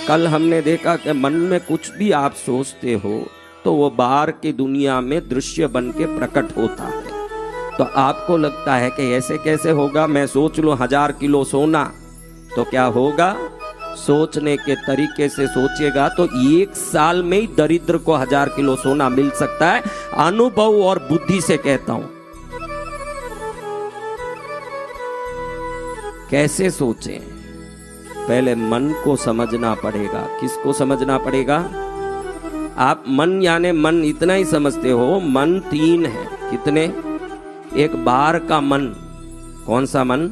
कल हमने देखा कि मन में कुछ भी आप सोचते हो तो वो बाहर की दुनिया में दृश्य बन के प्रकट होता है। तो आपको लगता है कि ऐसे कैसे होगा, मैं सोच लूं 1000 किलो सोना, तो क्या होगा? सोचने के तरीके से सोचेगा तो 1 साल में ही दरिद्र को 1000 किलो सोना मिल सकता है। अनुभव और बुद्धि से कहता हूं। कैसे सोचें? पहले मन को समझना पड़ेगा। किसको समझना पड़ेगा? आप मन यानी मन इतना ही समझते हो, मन 3 है। कितने? एक बाहर का मन। कौन सा मन?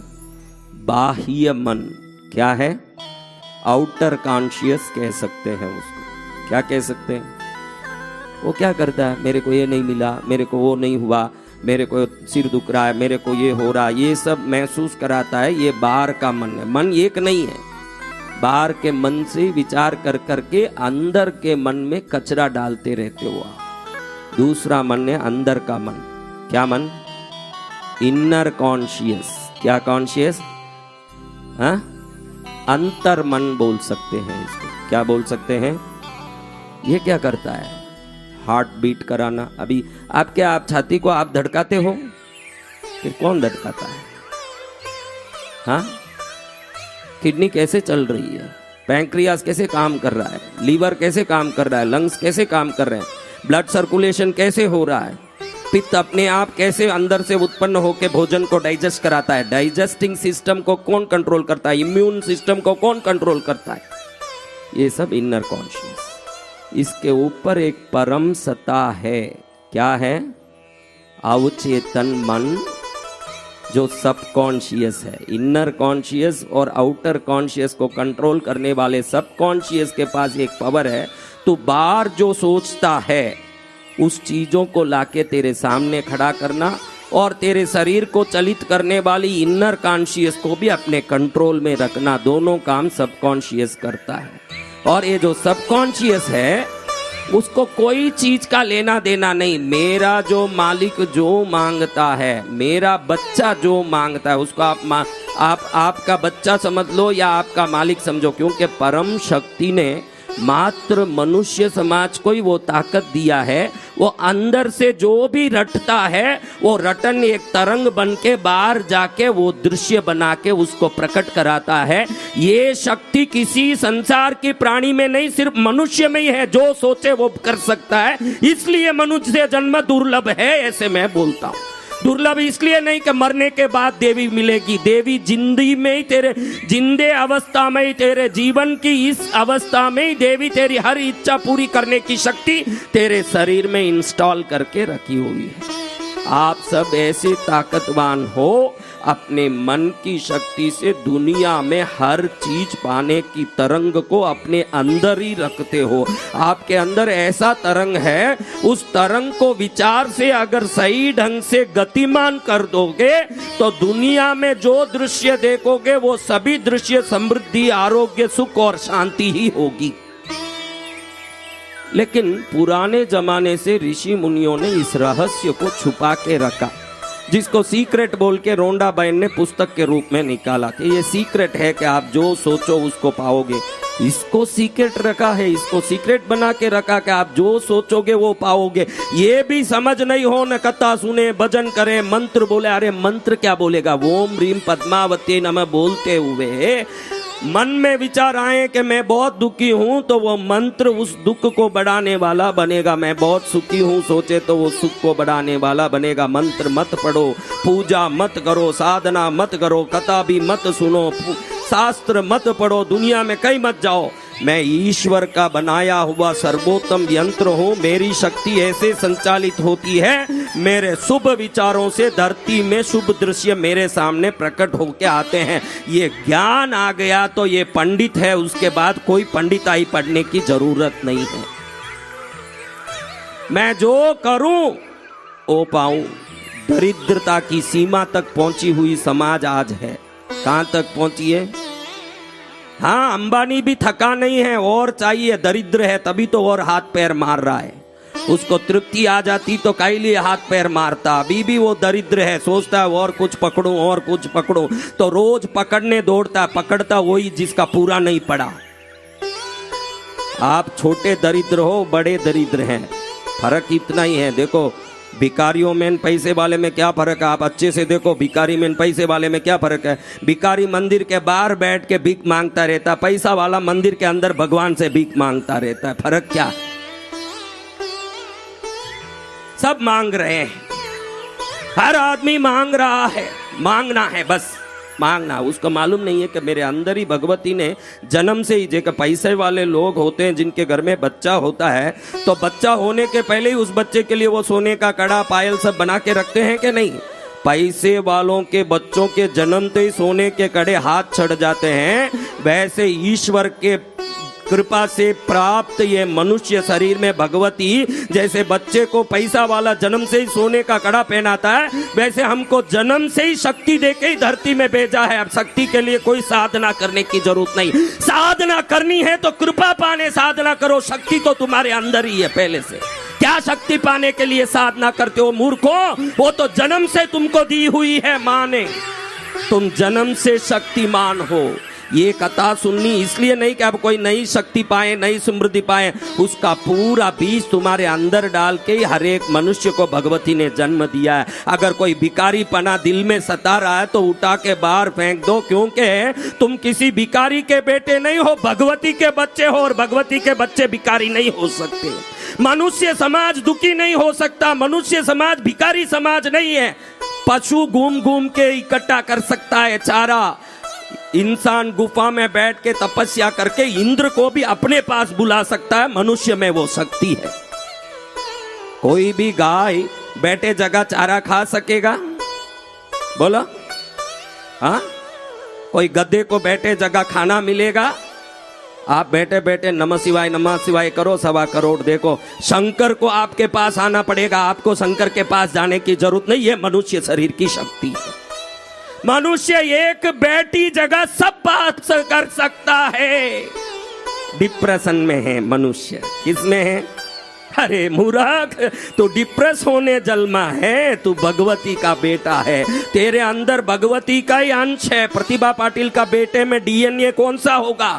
बाह्य मन। क्या है? आउटर कॉन्शियस कह सकते हैं उसको। क्या कह सकते हैं? वो क्या करता है? मेरे को ये नहीं मिला, मेरे को वो नहीं हुआ, मेरे को सिर दुख रहा है, मेरे को ये हो रहा है, ये सब महसूस कराता है। ये बाहर का मन है। मन एक नहीं है। बाहर के मन से विचार कर करके अंदर के मन में कचरा डालते रहते हो आप। दूसरा मन है अंदर का मन। क्या मन? Inner conscious. क्या कॉन्शियस? हाँ, अंतर मन बोल सकते हैं इसको। क्या बोल सकते हैं? ये क्या करता है? हार्ट बीट कराना। अभी आप क्या, आप छाती को आप धड़काते हो? फिर कौन धड़काता है? हाँ, किडनी कैसे चल रही है, पैंक्रियास कैसे काम कर रहा है, लीवर कैसे काम कर रहा है, लंग्स कैसे काम कर रहे हैं, ब्लड सर्कुलेशन कैसे हो रहा है, पित्त अपने आप कैसे अंदर से उत्पन्न होकर भोजन को डाइजेस्ट कराता है, डाइजेस्टिंग सिस्टम को कौन कंट्रोल करता है, इम्यून सिस्टम को कौन कंट्रोल करता है, ये सब इनर कॉन्शियस। इसके ऊपर एक परम सत्ता है। क्या है? अवचेतन मन, जो सबकॉन्शियस है। इनर कॉन्शियस और आउटर कॉन्शियस को कंट्रोल करने वाले सबकॉन्शियस के पास एक पावर है। तो बाहर जो सोचता है उस चीजों को लाके तेरे सामने खड़ा करना, और तेरे शरीर को चलित करने वाली इनर कॉन्शियस को भी अपने कंट्रोल में रखना। दोनों काम सबकॉन्शियस करता है। और ये जो सबकॉन्शियस है उसको कोई चीज का लेना देना नहीं। मेरा जो मालिक जो मांगता है, मेरा बच्चा जो मांगता है, उसको आप आपका बच्चा समझ लो या आपका मालिक समझो, क्योंकि परम शक्ति ने मात्र मनुष्य समाज को ही वो ताकत दिया है। वो अंदर से जो भी रटता है वो रटन एक तरंग बन के बाहर जाके वो दृश्य बना के उसको प्रकट कराता है। ये शक्ति किसी संसार की प्राणी में नहीं, सिर्फ मनुष्य में ही है। जो सोचे वो कर सकता है। इसलिए मनुष्य से जन्म दुर्लभ है, ऐसे मैं बोलता हूँ। दुर्लभ इसलिए नहीं कि मरने के बाद देवी मिलेगी। देवी जिंदगी में ही, तेरे जिंदे अवस्था में ही, तेरे जीवन की इस अवस्था में ही देवी तेरी हर इच्छा पूरी करने की शक्ति तेरे शरीर में इंस्टॉल करके रखी हुई है। आप सब ऐसे ताकतवान हो, अपने मन की शक्ति से दुनिया में हर चीज पाने की तरंग को अपने अंदर ही रखते हो। आपके अंदर ऐसा तरंग है, उस तरंग को विचार से अगर सही ढंग से गतिमान कर दोगे तो दुनिया में जो दृश्य देखोगे वो सभी दृश्य समृद्धि, आरोग्य, सुख और शांति ही होगी। लेकिन पुराने जमाने से ऋषि मुनियों ने इस रहस्य को छुपा के रखा, जिसको सीक्रेट बोल के रोंडा बहन ने पुस्तक के रूप में निकाला कि ये सीक्रेट है कि आप जो सोचो उसको पाओगे। इसको सीक्रेट रखा है, इसको सीक्रेट बना के रखा कि आप जो सोचोगे वो पाओगे। ये भी समझ नहीं हो, न कथा सुने, भजन करे, मंत्र बोले। अरे मंत्र क्या बोलेगा? ओम ह्रीम पद्मावती नमः बोलते हुए मन में विचार आए कि मैं बहुत दुखी हूं तो वो मंत्र उस दुख को बढ़ाने वाला बनेगा। मैं बहुत सुखी हूं सोचे तो वो सुख को बढ़ाने वाला बनेगा। मंत्र मत पढ़ो, पूजा मत करो, साधना मत करो, कथा भी मत सुनो, शास्त्र मत पढ़ो, दुनिया में कहीं मत जाओ। मैं ईश्वर का बनाया हुआ सर्वोत्तम यंत्र हूँ। मेरी शक्ति ऐसे संचालित होती है, मेरे शुभ विचारों से धरती में शुभ दृश्य मेरे सामने प्रकट होके आते हैं। ये ज्ञान आ गया तो ये पंडित है, उसके बाद कोई पंडिताई पढ़ने की जरूरत नहीं है। मैं जो करूं वो पाऊं। दरिद्रता की सीमा तक पहुंची हुई समाज आज है। कहां तक पहुंची है? हाँ, अंबानी भी थका नहीं है, और चाहिए। दरिद्र है तभी तो और हाथ पैर मार रहा है। उसको तृप्ति आ जाती तो काहे लिए हाथ पैर मारता। अभी भी वो दरिद्र है, सोचता है और कुछ पकड़ूं और कुछ पकड़ूं, तो रोज पकड़ने दौड़ता। पकड़ता वही जिसका पूरा नहीं पड़ा। आप छोटे दरिद्र हो, बड़े दरिद्र हैं, फर्क इतना ही है। देखो भिखारियों में पैसे वाले में क्या फर्क है, आप अच्छे से देखो। भिखारी में पैसे वाले में क्या फर्क है? भिखारी मंदिर के बाहर बैठ के भीख मांगता रहता, पैसा वाला मंदिर के अंदर भगवान से भीख मांगता रहता है। फर्क क्या है? सब मांग रहे हैं, हर आदमी मांग रहा है, मांगना है, बस मांगना। उसको मालूम नहीं है कि मेरे अंदर ही भगवती ने जन्म से ही, जो पैसे वाले लोग होते हैं जिनके घर में बच्चा होता है, तो बच्चा होने के पहले ही उस बच्चे के लिए वो सोने का कड़ा पायल सब बना के रखते हैं कि नहीं? पैसे वालों के बच्चों के जन्मते ही सोने के कड़े हाथ चढ़ जाते हैं। वैसे ईश्वर के कृपा से प्राप्त ये मनुष्य शरीर में भगवती जैसे बच्चे को पैसा वाला जन्म से ही सोने का कड़ा पहनाता है, वैसे हमको जन्म से ही शक्ति देके ही धरती में भेजा है। अब शक्ति के लिए कोई साधना करने की जरूरत नहीं। साधना करनी है तो कृपा पाने साधना करो, शक्ति तो तुम्हारे अंदर ही है पहले से। क्या शक्ति पाने के लिए साधना करते हो मूर्खो? वो तो जन्म से तुमको दी हुई है माँ ने, तुम जन्म से शक्तिमान हो। ये कथा सुननी इसलिए नहीं कि अब कोई नई शक्ति पाए, नई समृद्धि पाए, उसका पूरा बीज तुम्हारे अंदर डाल के हर एक मनुष्य को भगवती ने जन्म दिया है। अगर कोई भिखारी पना दिल में सता रहा है तो उठा के बाहर फेंक दो, क्योंकि तुम किसी भिखारी के बेटे नहीं हो, भगवती के बच्चे हो, और भगवती के बच्चे भिखारी नहीं हो सकते। मनुष्य समाज दुखी नहीं हो सकता, मनुष्य समाज भिखारी समाज नहीं है। पशु घूम घूम के इकट्ठा कर सकता है चारा, इंसान गुफा में बैठ के तपस्या करके इंद्र को भी अपने पास बुला सकता है। मनुष्य में वो शक्ति है। कोई भी गाय बैठे जगह चारा खा सकेगा? बोलो हाँ? कोई गधे को बैठे जगह खाना मिलेगा? आप बैठे बैठे नमः शिवाय करो, 1.25 करोड़ देखो। शंकर को आपके पास आना पड़ेगा, आपको शंकर के पास जाने की जरूरत नहीं है। मनुष्य शरीर की शक्ति है। मनुष्य एक बैठी जगह सब बात कर सकता है। डिप्रेशन में है मनुष्य, किसमें है? अरे मूर्ख, तू डिप्रेस होने जन्मा है, तू भगवती का बेटा है, तेरे अंदर भगवती का ही अंश है। प्रतिभा पाटिल का बेटे में डीएनए कौन सा होगा?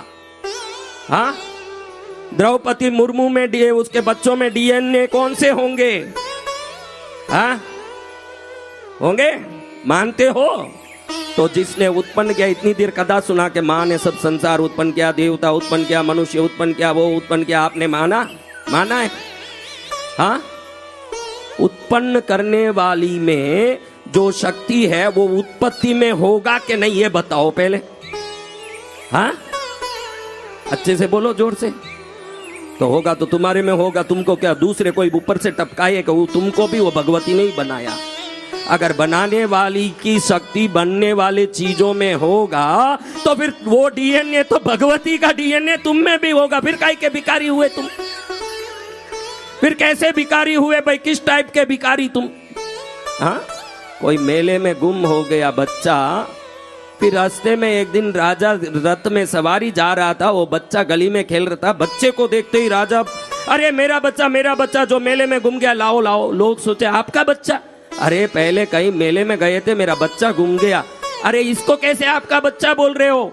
हाँ, द्रौपदी मुर्मू में उसके बच्चों में डीएनए कौन से होंगे? हाँ होंगे, मानते हो? तो जिसने उत्पन्न किया, इतनी देर कथा सुना के माँ ने सब संसार उत्पन्न किया, देवता उत्पन्न किया, मनुष्य उत्पन्न किया, वो उत्पन्न किया, आपने माना है? हाँ, उत्पन्न करने वाली में जो शक्ति है वो उत्पत्ति में होगा कि नहीं, ये बताओ पहले। हाँ, अच्छे से बोलो, जोर से। तो होगा तो तुम्हारे में होगा, तुमको क्या दूसरे कोई ऊपर से टपकाए कि वो तुमको भी वो भगवती ने ही बनाया। अगर बनाने वाली की शक्ति बनने वाले चीजों में होगा तो फिर वो डीएनए तो भगवती का डीएनए तुम में भी होगा। फिर काहे के भिखारी हुए तुम? फिर कैसे भिखारी हुए भाई? किस टाइप के भिखारी तुम? हाँ, कोई मेले में गुम हो गया बच्चा, फिर रास्ते में एक दिन राजा रथ में सवारी जा रहा था, वो बच्चा गली में खेल रहा था। बच्चे को देखते ही राजा, अरे मेरा बच्चा जो मेले में गुम गया, लाओ लाओ। लोग सोचे आपका बच्चा? अरे पहले कहीं मेले में गए थे, मेरा बच्चा गुम गया। अरे इसको कैसे आपका बच्चा बोल रहे हो?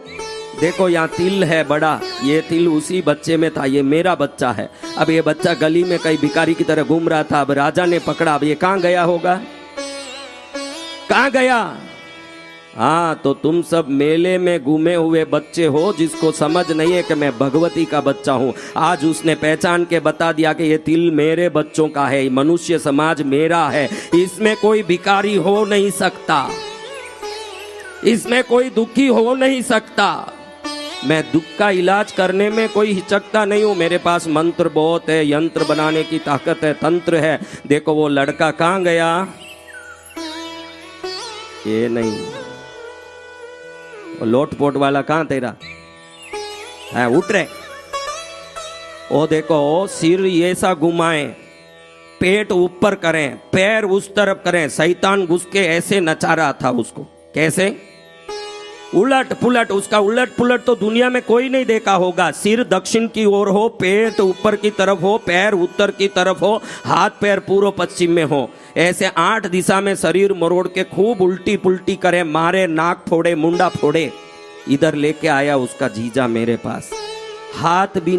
देखो यहाँ तिल है बड़ा, ये तिल उसी बच्चे में था, ये मेरा बच्चा है। अब ये बच्चा गली में कहीं भिखारी की तरह घूम रहा था, अब राजा ने पकड़ा, अब ये कहाँ गया होगा? कहाँ गया? हाँ, तो तुम सब मेले में घूमे हुए बच्चे हो, जिसको समझ नहीं है कि मैं भगवती का बच्चा हूँ। आज उसने पहचान के बता दिया कि ये तिल मेरे बच्चों का है, मनुष्य समाज मेरा है, इसमें कोई भिखारी हो नहीं सकता, इसमें कोई दुखी हो नहीं सकता। मैं दुख का इलाज करने में कोई हिचकता नहीं हूँ। मेरे पास मंत्र बहुत है, यंत्र बनाने की ताकत है, तंत्र है। देखो वो लड़का कहाँ गया? ये नहीं, लोटपोट वाला कहाँ तेरा है? उठ रहे। ओ देखो, सिर ऐसा घुमाएं, पेट ऊपर करें, पैर उस तरफ करें, शैतान घुस के ऐसे नचा रहा था उसको। कैसे? उलट पुलट, उसका उलट पुलट तो दुनिया में कोई नहीं देखा होगा। सिर दक्षिण की ओर हो, पेट ऊपर की तरफ हो, पैर उत्तर की तरफ हो, हाथ पैर पूर्व पश्चिम में हो, ऐसे 8 दिशा में शरीर मरोड़ के खूब उल्टी पुल्टी करे, मारे, नाक फोड़े, मुंडा फोड़े। इधर लेके आया उसका जीजा मेरे पास, हाथ भी